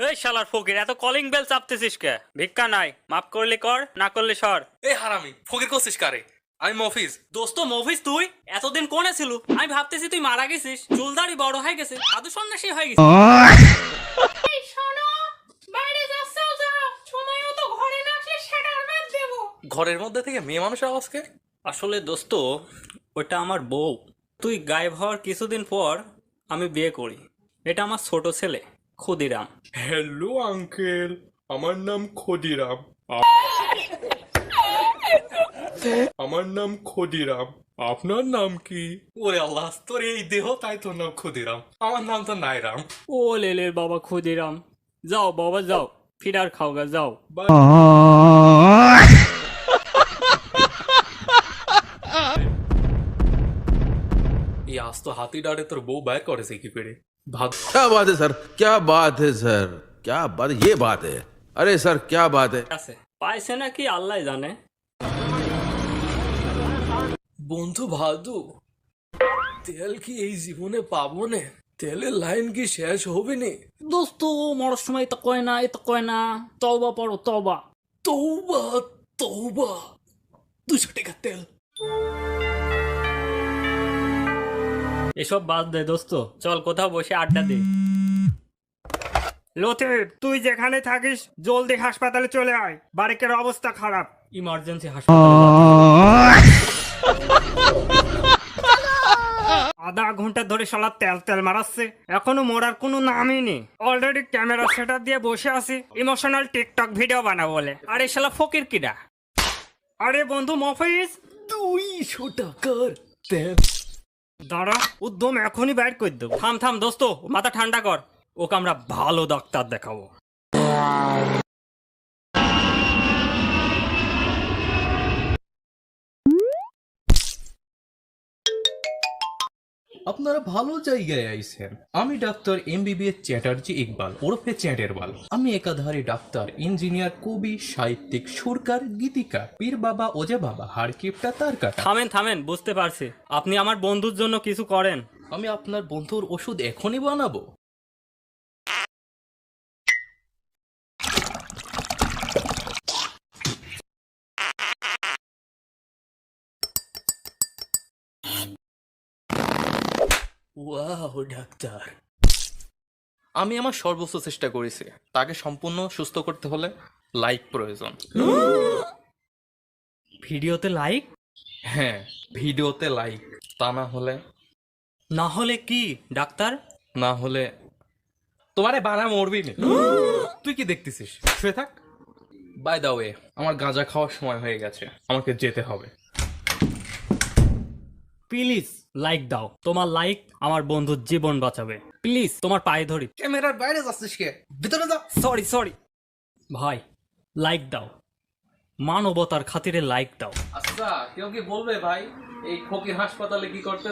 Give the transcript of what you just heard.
এই শালার ফকির, এত কলিং বেল চাপতেছিস কে? ভিক্ষা নাই, মাফ করলে কর, না করলে সর। এই হারামি ফকির করছিস কারে? আমি মফিজ। দোস্ত মফিজ, তুই এতদিন কোনে ছিল? আমি ভাবতেছি তুই মারা গেছিস, চুলদাড়ি বড় হয়ে গেছে, সাধু সন্ন্যাসী হয়ে গেছিস। এই শোনো, বাইরে যাচ্ছাও যাও, সময় মতো ঘরে না আসলে সেটার বাদ দেবো। ঘরের মধ্যে থেকে মেয়ে মানুষ আওয়াজকে? আসলে দোস্ত, ওটা আমার বউ। তুই গায়েব হওয়ার কিছুদিন পর আমি বিয়ে করি। এটা আমার ছোট ছেলে ক্ষুদিরাম। হ্যালো আঙ্কেল, আমার নাম ক্ষুদিরাম। আমার নাম ক্ষুদিরাম, আপনার নাম কি? ওরে আল্লাহ, তোর এই দেহ তাই তোর নাম ক্ষুদিরাম, আমার নাম তো নাইরাম। ও লেলে বাবা ক্ষুদিরাম, যাও বাবা যাও, ফিরার খাওগা যাও। এই আস্ত হাতি ডাড়ে তোর বউ বাইর করেছে কি করে? ভাত क्या बात है सर, क्या बात है सर, क्या बात, ये बात है। अरे सर क्या बात है। আছে পাইছে নাকি আল্লাহ জানে। বন্ধু ভাদু, তেল কি এই জীবনে পাবো নে? তেলের লাইন কি শেষ হবে নে? দোস্ত মরার সময় তো কয় না, এত কয় না, তওবা পড়ো তওবা। তৌবা তৌবা, 200 টাকা তেল। এসব বাদ দে দোস্ত, চল কোথাও বসে আড্ডা দে। লতিফ, তুই যেখানে থাকিস জলদি হাসপাতালে চলে আয়, বাড়ির অবস্থা খারাপ। ইমার্জেন্সি হাসপাতালে। আধা ঘন্টা ধরে শালা তেল তেল মারাচ্ছে, এখনো মরার কোনো নামই নেই। অলরেডি ক্যামেরা সেটআপ দিয়ে বসে আছি ইমোশনাল টিকটক ভিডিও বানাবো বলে। আরে শালা ফকির কিডা? আরে বন্ধু মফিজ, 200 টাকার তেল। দাঁড়া, উদ্যম এখনই বাইর করে দেবো। থাম থাম দোস্ত, মাথা ঠান্ডা কর, ওকে আমরা ভালো ডাক্তার দেখাবো। আপনারা ভালো জায়গায় আইছেন। আমি ডাক্তার MBBS চ্যাটার্জি ইকবাল ওরফে চ্যাটের বাল। আমি একাধারে ডাক্তার, ইঞ্জিনিয়ার, কবি, সাহিত্যিক, সুরকার, গীতিকার, পীর বাবা, ওজা বাবা, হাড়কিপটা তার কাটা। থামেন থামেন, বুঝতে পারছি আপনি আমার বন্ধুর জন্য কিছু করেন। আমি আপনার বন্ধুর ওষুধ এখনই বানাবো। ওয়াও ডাক্তার, আমি আমার সর্বোচ্চ চেষ্টা করেছি। তাকে সম্পূর্ণ সুস্থ করতে হলে লাইক প্রয়োজন। ভিডিওতে লাইক? হ্যাঁ, ভিডিওতে লাইক। তা না হলে না হলে কি ডাক্তার? না হলে তোমারে বানা মরবি না। তুই কি দেখতেছিস? শুয়ে থাক। বাই দা ওয়ে, আমার গাঁজা খাওয়ার সময় হয়ে গেছে, আমাকে যেতে হবে। প্লিজ লাইক দাও, তোমার লাইক আমার বন্ধুর জীবন বাঁচাবে। প্লিজ তোমার পায়ে ধরি। ক্যামেরার বাইরে যাচ্ছিস কে? ভিতরে যা। সরি সরি ভাই, লাইক দাও, মানবতার খাতিরে লাইক দাও। আচ্ছা, কেউ কি বলবে ভাই এই ফকির হাসপাতালে কি করতে?